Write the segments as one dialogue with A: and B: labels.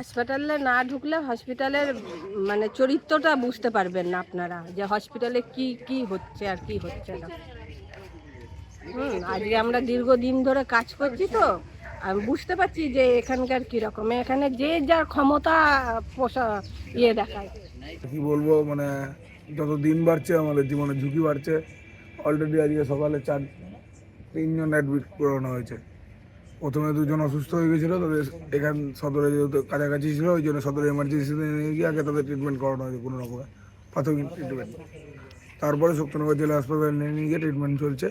A: হাসপাতালে না ঢুকলে হসপিটালের মানে চরিত্রটা বুঝতে পারবেন না আপনারা, যে হসপিটালে কি কি হচ্ছে আর কি হচ্ছে না। আজকে আমরা দীর্ঘদিন ধরে কাজ করছি, তো আমি বুঝতে পারছি যে এখানকার কীরকম। এখানে যে যার ক্ষমতা দেখায়।
B: কি বলবো, মানে যত দিন বাড়ছে আমাদের জীবনে ঝুঁকি বাড়ছে। অলরেডি আজকে সকালে 3জন অ্যাডমিট করানো হয়েছে। প্রথমে 2জন অসুস্থ হয়ে গেছিলো, তাদের এখান সদরে যেহেতু কাছাকাছি ছিল ওই জন্য সদরে এমার্জেন্সিতে নিয়ে গিয়ে আগে তাদের ট্রিটমেন্ট করানো হয়েছে কোনো রকমের প্রাথমিক ট্রিটমেন্ট। তারপরে শক্তিনগর জেলা হাসপাতালে নিয়ে গিয়ে ট্রিটমেন্ট চলছে।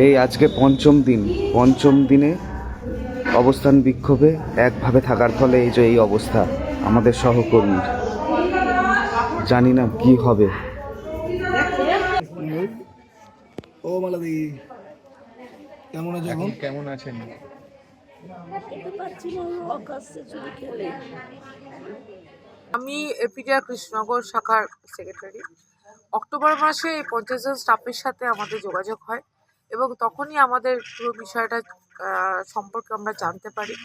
C: এই আজকে পঞ্চম দিনে অবস্থান বিক্ষোভে একভাবে থাকার ফলে এই যে এই অবস্থা আমাদের সহকর্মীর, জানি না কি হবে।
B: ও মালাদি, কেমন আছো? এখন
D: কেমন আছেন?
E: আমি এপিডিআর কৃষ্ণনগর শাখার সেক্রেটারি। অক্টোবর মাসে এই 50 জন স্টাফের সাথে আমাদের যোগাযোগ হয় এবং তখনই আমাদের পুরো বিষয়টা সম্পর্কে আমরা জানতে পারি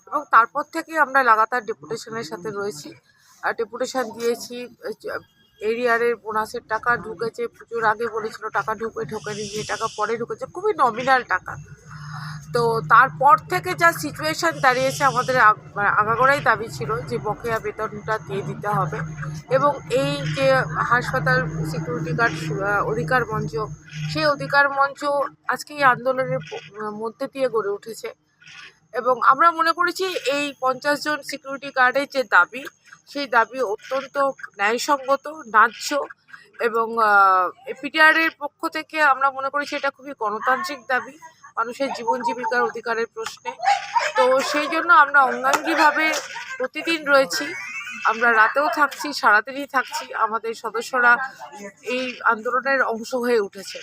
E: এবং তারপর থেকে আমরা লাগাতার ডেপুটেশনের সাথে রয়েছি। ডেপুটেশন দিয়েছি, এরিয়ারের বোনাসের টাকা ঢুকেছে, পুজোর আগে বলেছিল টাকা ঢোকেনি, যে টাকা পরে ঢুকেছে, খুবই নমিনাল টাকা। তো তারপর থেকে যা সিচুয়েশান দাঁড়িয়েছে, আমাদের আগাগোড়াই দাবি ছিল যে বকেয়া বেতনটা দিয়ে দিতে হবে এবং এই যে হাসপাতাল সিকিউরিটি গার্ড অধিকার মঞ্চ, সেই অধিকার মঞ্চ আজকে এই আন্দোলনের মধ্যে দিয়ে গড়ে উঠেছে এবং আমরা মনে করেছি এই 50 জন সিকিউরিটি গার্ডের যে দাবি, সেই দাবি অত্যন্ত ন্যায়সঙ্গত, ন্যায্য এবং এপিডিআরের পক্ষ থেকে আমরা মনে করেছি এটা খুবই গণতান্ত্রিক দাবি মানুষের জীবন জীবিকার অধিকারের প্রশ্নে। তো সেই জন্য আমরা অঙ্গাঙ্গিভাবে প্রতিদিন রয়েছি, আমরা রাতেও থাকছি, সারাদিনই থাকছি। আমাদের সদস্যরা এই আন্দোলনের অংশ হয়ে উঠেছে।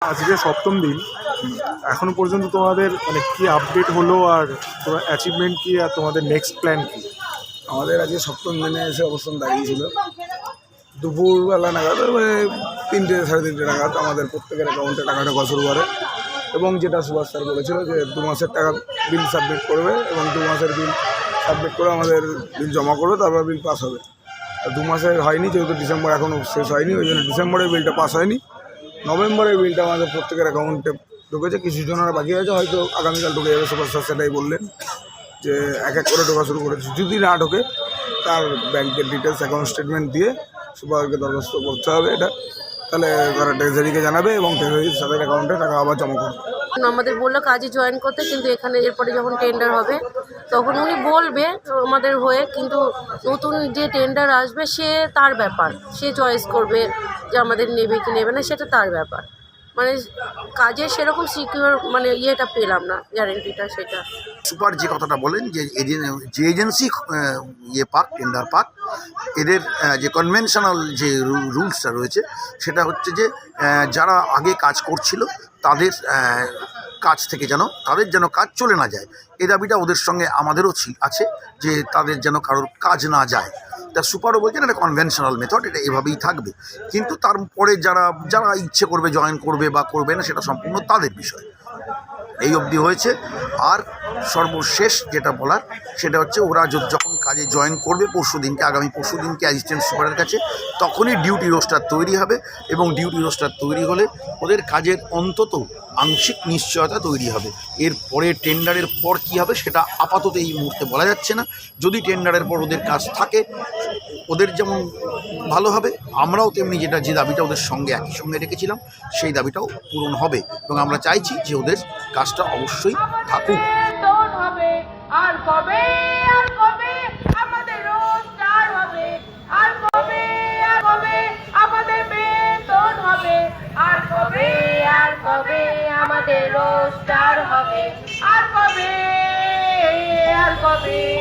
D: আজকে 7ম দিন, এখনো পর্যন্ত তোমাদের মানে কি আপডেট হলো, আর তোমার অ্যাচিভমেন্ট কি, আর তোমাদের নেক্সট প্ল্যান কি?
B: আমাদের আজকে 7ম দিনে এসে অবস্থান দাঁড়িয়েছিল দুপুরবেলা নাগাদ, মানে 3টে সাড়ে 3টে নাগাদ আমাদের প্রত্যেকের অ্যাকাউন্টে টাকাটা ঢোকা শুরু করে এবং যেটা সুভাষ স্যার বলেছিল যে 2 মাসের টাকা বিল সাবমিট করবে এবং 2 মাসের বিল সাবমিট করে আমাদের বিল জমা করবে, তারপর বিল পাস হবে। 2 মাসের হয়নি, যেহেতু ডিসেম্বর এখনও শেষ হয়নি, ওই জন্য ডিসেম্বরের বিলটা পাস হয়নি। নভেম্বরের বিলটা আমাদের প্রত্যেকের অ্যাকাউন্টে ঢুকেছে, কিছু জনের বাকি আছে, হয়তো আগামীকাল ঢুকে যাবে। সুভাষ স্যার সেটাই বললেন যে এক এক করে ঢোকা শুরু করেছে। যদি না ঢোকে তার ব্যাংকের ডিটেলস, অ্যাকাউন্ট স্টেটমেন্ট দিয়ে সুপারকে দরখাস্ত করতে হবে, এটা তাহলে তারা ট্রেজারিকে জানাবে এবং ট্রেজারি তাদের অ্যাকাউন্টে টাকা আবার জমা করবে।
F: আমাদের বললো কাজে জয়েন করতে, কিন্তু এখানে এরপরে যখন টেন্ডার হবে তখন উনি বলবে আমাদের হয়ে, কিন্তু নতুন যে টেন্ডার আসবে সে তার ব্যাপার, সে চয়েস করবে যে আমাদের নেবে কি নেবে না, সেটা তার ব্যাপার। মানে কাজে সেরকম সিকিউর মানে ইয়েটা পেলাম না, গ্যারেন্টিটা। সেটা
G: সুপার যে কথাটা বলেন যে যে এজেন্সি পাক, টেন্ডার পাক, এদের যে কনভেনশনাল যে রুলসটা রয়েছে সেটা হচ্ছে যে যারা আগে কাজ করছিল তাদের কাজ থেকে তাদের যেন কাজ চলে না যায়, এই দাবিটা ওদের সঙ্গে আমাদেরও আছে যে তাদের যেন কারোর কাজ না যায়। তা সুপারও বলছেন এটা কনভেনশনাল মেথড, এটা এভাবেই থাকবে, কিন্তু তারপরে যারা ইচ্ছে করবে জয়েন করবে বা করবে না সেটা সম্পূর্ণ তাদের বিষয়। এই অবধি হয়েছে। আর সর্বশেষ যেটা বলার সেটা হচ্ছে ওরা যখন কাজে জয়েন করবে আগামী পরশু দিনকে অ্যাসিস্ট্যান্ট সুপারের কাছে, তখনই ডিউটি রোস্টার তৈরি হবে এবং ডিউটি রোস্টার তৈরি হলে ওদের কাজের অন্তত আংশিক নিশ্চয়তা তৈরি হবে। এর পরে টেন্ডারের পর কী হবে সেটা আপাতত এই মুহূর্তে বলা যাচ্ছে না। যদি টেন্ডারের পর ওদের কাজ থাকে, ওদের যেমন ভালো হবে, আমরাও তেমনি যে দাবিটা ওদের সঙ্গে একই সঙ্গে রেখেছিলাম সেই দাবিটাও পূরণ হবে এবং আমরা চাইছি যে ওদের কাজটা অবশ্যই থাকুক।
E: আর কবে আমাদের রোজগার হবে, আর কবে আমাদের বেতন হবে, আর কবে আমাদের
A: আমাদেরও স্টার হবে। আর কবে, আর কবে